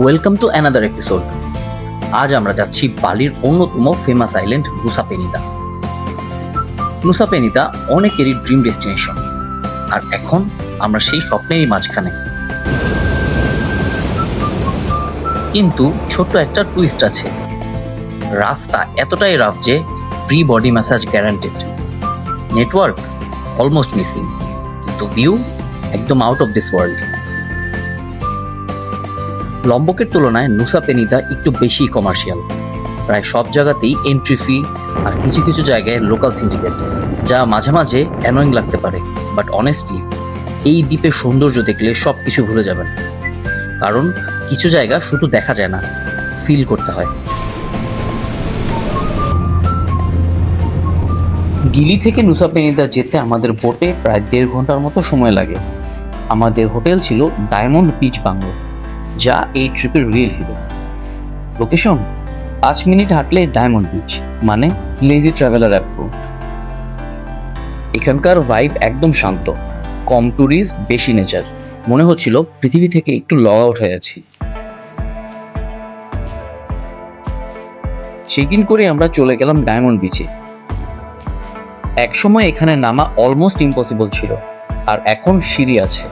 Welcome to another episode. আজ আমরা যাচ্ছি বালির অন্যতম ফেমাস আইল্যান্ড নুসা পেনিদা। নুসা পেনিদা অনেকেরই ড্রিম ডেস্টিনেশন, আর এখন আমরা সেই স্বপ্নেরই মাঝখানে। কিন্তু ছোট্ট একটা টুইস্ট আছে। রাস্তা এতটাই রাফ যে free body massage guaranteed. Network almost missing, কিন্তু ভিউ একদম আউট অফ দিস ওয়ার্ল্ড। লম্বকের তুলনায় নুসা পেনিদা একটু বেশি কমার্শিয়াল। প্রায় সব জায়গাতেই এন্ট্রি ফি, আর কিছু কিছু জায়গায় লোকাল সিন্ডিকেট, যা মাঝে মাঝে অ্যানোয়িং লাগতে পারে। বাট অনেস্টলি এই দ্বীপের সৌন্দর্য দেখলে সব কিছু ভুলে যাবেন, কারণ কিছু জায়গা শুধু দেখা যায় না, ফিল করতে হয়। গিলি থেকে নুসা পেনিদা যেতে আমাদের বোটে প্রায় 1.5 ঘন্টার মতো সময় লাগে। আমাদের হোটেল ছিল ডায়মন্ড বিচ বাংলো, যা এই ট্রিপের রিয়েল হিরো। লোকেশন 5 মিনিট হাঁটলে ডায়মন্ড বিচ, মানে লেজি ট্রাভেলার অ্যাপ্রুভ। এখানকার ভাইব একদম শান্ত, কম ট্যুরিস্ট, বেশি নেচার। মনে হচ্ছিল পৃথিবী থেকে একটু লগ আউট হয়ে আছি। চেক ইন করে আমরা চলে গেলাম ডায়মন্ড বিচে। একসময় এখানে নামা অলমোস্ট ইম্পসিবল ছিল, আর এখন সিঁড়ি আছে।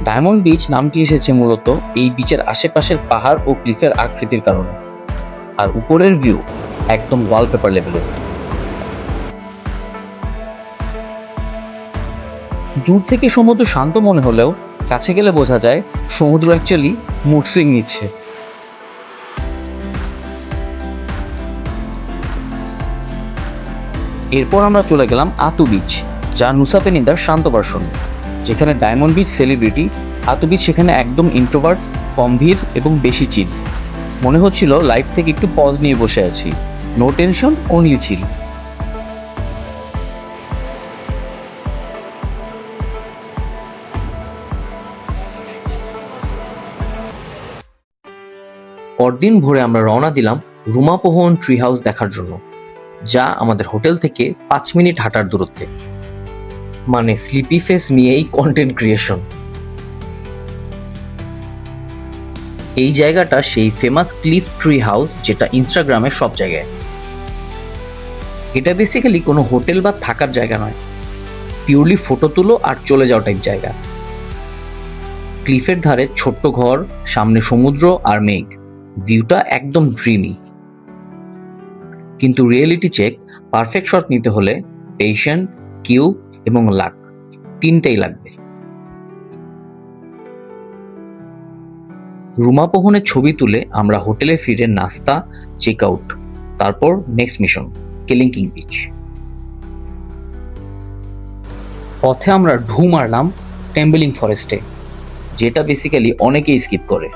ডায়মন্ড বিচ নামটি এসেছে মূলত এই বিচের আশেপাশের পাহাড় ও ক্লিফের আকৃতির কারণে, আর উপরের ভিউ একদম ওয়ালপেপার লেভেলের। দূর থেকে সমুদ্র শান্ত মনে হলেও কাছে গেলে বোঝা যায় সমুদ্র অ্যাকচুয়ালি মুড সুইং নিচ্ছে। এরপর আমরা চলে গেলাম আতু বিচ, যা নুসা পেনিদার শান্ত ভার্সন। যেখানে ডায়মন্ড বিচ সেলিব্রিটি, আতু বিচ সেখানে একদম ইন্ট্রোভার্ট, কম ভিড় এবং বেশি চিল। মনে হচ্ছিল লাইফ থেকে একটু পজ নিয়ে বসে আছি, নো টেনশন, অনলি চিল। পরদিন ভোরে আমরা রওনা দিলাম রুমাপোহন ট্রি হাউস দেখার জন্য, যা আমাদের হোটেল থেকে 5 মিনিট হাঁটার দূরত্বে। মানে স্লিপি ফেস নিয়েই কন্টেন্ট ক্রিয়েশন। এই জায়গাটা সেই ফেমাস ক্লিফ ট্রি হাউস, যেটা ইনস্টাগ্রামে সব জায়গায়। এটা বেসিক্যালি কোনো হোটেল বা থাকার জায়গা নয়, পিওরলি ফটো তুলো আর চলে যাও টাইপ জায়গা। ক্লিফের ধারে ছোট্ট ঘর, সামনে সমুদ্র আর মেঘ, ভিউটা একদম ড্রিমি। কিন্তু রিয়েলিটি চেক, পারফেক্ট শট নিতে হলে পেশেন্ট, কিউ এবং লাক, তিনটেই লাগবে। রুমাপোহনের ছবি তুলে আমরা হোটেলে ফিরে নাস্তা, চেক আউট, তারপর নেক্সট মিশন কেলিংকিং বিচ। পথে আমরা ঢু মারলাম টেম্বলিং ফরেস্টে, যেটা বেসিক্যালি অনেকেই স্কিপ করে,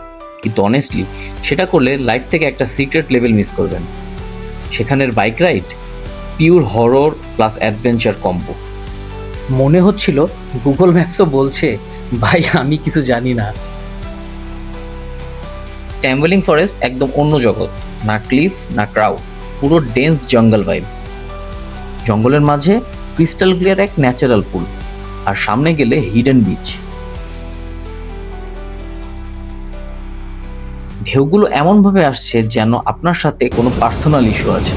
কিন্তু অনেস্টলি সেটা করলে লাইফ থেকে একটা সিক্রেট লেভেল মিস করবেন। সেখানের bike ride pure horror plus adventure combo. মনে হচ্ছিল গুগল ম্যাপসও বলছে, ভাই আমি কিছু জানি না। ট্যাম্বলিং ফরেস্ট একদম অন্য জগৎ, না ক্লিফ না ক্রাউড, পুরো ডেন্স জঙ্গল ভাইব। জঙ্গলের মাঝে ক্রিস্টাল ক্লিয়ার এক ন্যাচারাল পুল, আর সামনে গেলে হিডেন বিচ। ঢেউগুলো এমনভাবে আসছে যেন আপনার সাথে কোনো পার্সোনাল ইস্যু আছে।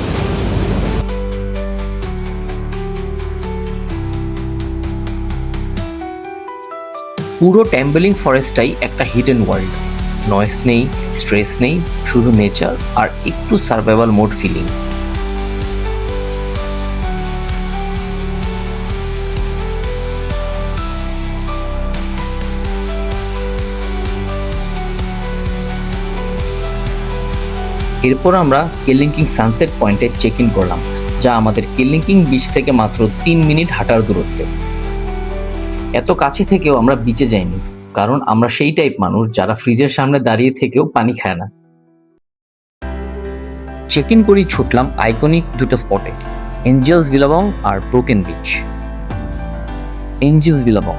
পুরো ট্যাম্বলিং ফরেস্টটাই একটা হিডেন ওয়ার্ল্ড। নয়েস নেই, স্ট্রেস নেই, শুধু নেচার আর একটু সার্ভাইভাল মোড ফিলিং। এরপর আমরা কেলিংকিং সানসেট পয়েন্টে চেক ইন করলাম, যা আমাদের কেলিংকিং বিচ থেকে মাত্র 3 মিনিট হাঁটার দূরত্বে। এত কাছে থেকেও আমরা বিচে যাইনি, কারণ আমরা সেই টাইপ মানুষ যারা ফ্রিজের সামনে দাঁড়িয়ে থেকেও পানি খায় না। চেক ইন করেই ছুটলাম আইকনিক দুটো স্পটে, এঞ্জেলস বিলাবং আর ব্রোকেন বিচ। এঞ্জেলস বিলাবং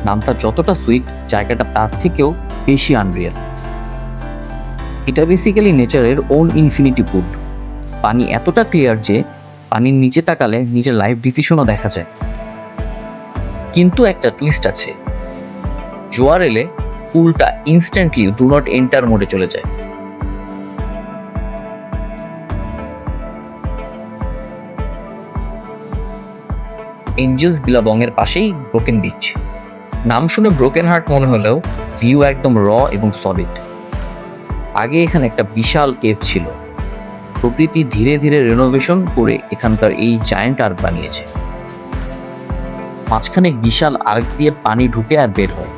নামটা যতটা সুইট, জায়গাটা তার থেকেও বেশি আনরিয়াল। এটা বেসিক্যালি নেচারের ওন ইনফিনিটি পুল। পানি এতটা ক্লিয়ার যে পানির নিচে তাকালে নিজের লাইফ ডিসিশনও দেখা যায়। কিন্তু একটা টুইস্ট আছে, জোয়ার এলে পুলটা ইনস্ট্যান্টলি ডু নট এন্টার মোডে চলে যায়। এঞ্জেলস বিলাবং এর পাশেই ব্রোকেন বিচ। নাম শুনে ব্রোকেন হার্ট মনে হলেও ভিউ একদম র এবং সলিড। আগে এখানে একটা বিশাল কেভ ছিল, প্রকৃতি ধীরে ধীরে রেনোভেশন করে এখানকার এই জায়ান্ট আর্ক বানিয়েছে। মাঝখানে বিশাল আর্ক দিয়ে পানি ঢুকে আর বের হয়,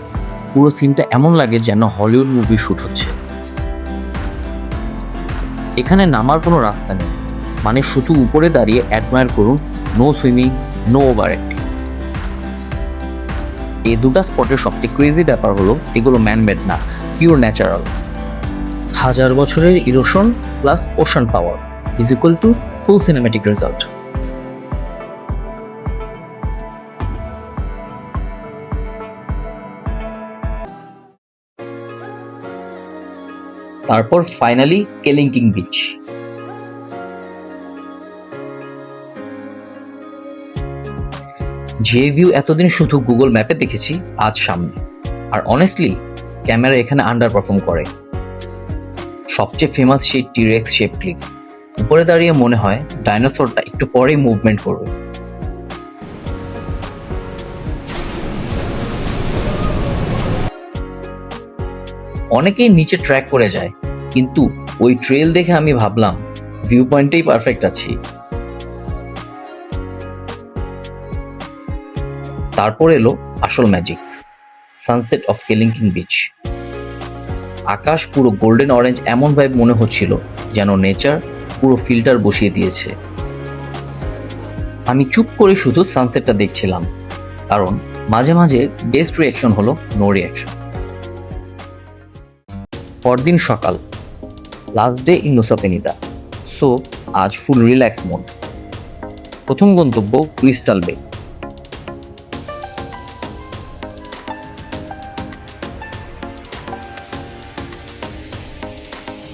পুরো সিনটা এমন লাগে যেন হলিউড মুভি শুট হচ্ছে। এখানে নামার কোনো রাস্তা নেই, মানে শুধু উপরে দাঁড়িয়ে অ্যাডমায়ার করুন, no swimming, no over acting. এই দুটা স্পটের সবচেয়ে ক্রেজি ব্যাপার হলো এগুলো ম্যানমেড না, পিওর ন্যাচারাল। 1000 বছরের erosion plus ocean power is equal to full cinematic result. তারপর ফাইনালি কেলিংকিং বিচ। যে ভিউ এতদিন শুধু গুগল ম্যাপে দেখেছি, আজ সামনে। আর অনেস্টলি ক্যামেরা এখানে আন্ডার পারফর্ম করে। সবচেয়ে ফেমাস সেই টিরেক্স শেপ ক্লিফ, উপরে দাঁড়িয়ে মনে হয় ডাইনোসরটা একটু পরেই মুভমেন্ট করবে। অনেকেই নিচে ট্র্যাক করে যায়, কিন্তু ওই ট্রেল দেখে আমি ভাবলাম ভিউ পয়েন্টেই পারফেক্ট আছি। তারপর এলো আসল ম্যাজিক, সানসেট অফ কেলিংকিং বিচ। আকাশ পুরো গোল্ডেন অরেঞ্জ, এমন ভাবে মনে হচ্ছিল যেন নেচার পুরো ফিল্টার বসিয়ে দিয়েছে। আমি চুপ করে শুধু সানসেটটা দেখছিলাম, কারণ মাঝে মাঝে বেস্ট রিয়াকশন হলো নো রিয়াকশন। পরদিন সকাল, last day in Nusa Penida, so আজ ফুল রিল্যাক্স মোড। প্রথম গন্তব্য ক্রিস্টাল বে।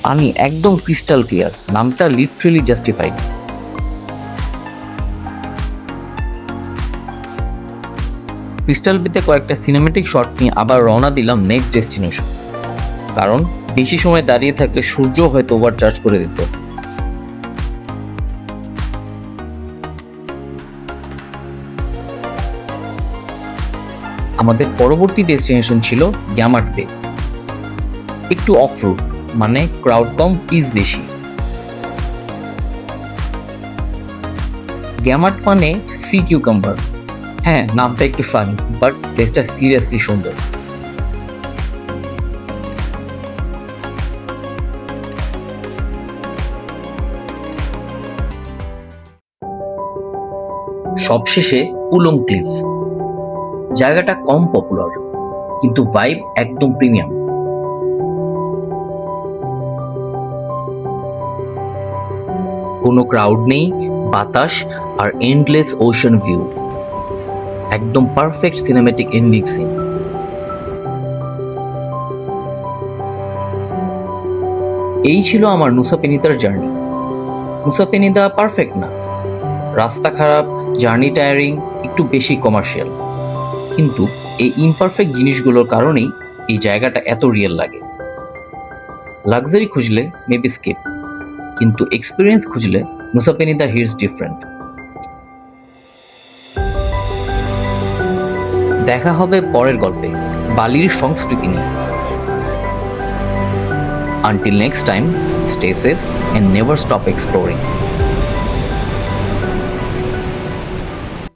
পানি একদম ক্রিস্টাল ক্লিয়ার, নামটা লিটারেলি জাস্টিফাইড। ক্রিস্টাল বেতে কয়েকটা সিনেমেটিক শট নিয়ে আবার রওনা দিলাম নেক্সট ডেস্টিনেশন, কারণ বেশি সময় দাঁড়িয়ে থাকলে সূর্য হয়তো ওভারচার্জ করে দিত। আমাদের পরবর্তী ডেস্টিনেশন ছিল গ্যামাট বে। একটু অফ রুট, মানে ক্রাউড কম, পিস বেশি। গ্যামাট মানে সি কিউকাম্বার। হ্যাঁ, নামটা একটু ফানি, বাট প্লেসটা সিরিয়াসলি সুন্দর। সবশেষে উলং ক্লিফ। জায়গাটা কম পপুলার, কিন্তু ভাইব একদম প্রিমিয়াম। কোনো ক্রাউড নেই, বাতাস আর এন্ডলেস ওশান ভিউ, একদম পারফেক্ট সিনেম্যাটিক এন্ডিং সিন। এই ছিল আমার নুসা পেনিদার জার্নি। নুসা পেনিদা পারফেক্ট না, রাস্তা খারাপ, জার্নি টায়ারিং, একটু বেশি কমার্শিয়াল, কিন্তু এই ইমপারফেক্ট জিনিসগুলোর কারণেই এই জায়গাটা এত রিয়েল লাগে। লাক্সারি খুঁজলে মেবি স্কিপ, কিন্তু এক্সপিরিয়েন্স খুঁজলে নুসা পেনিদা হিটস ডিফারেন্ট। দেখা হবে পরের গল্পে, বালির সংস্কৃতি নিয়ে। Until next time, stay safe and never stop exploring.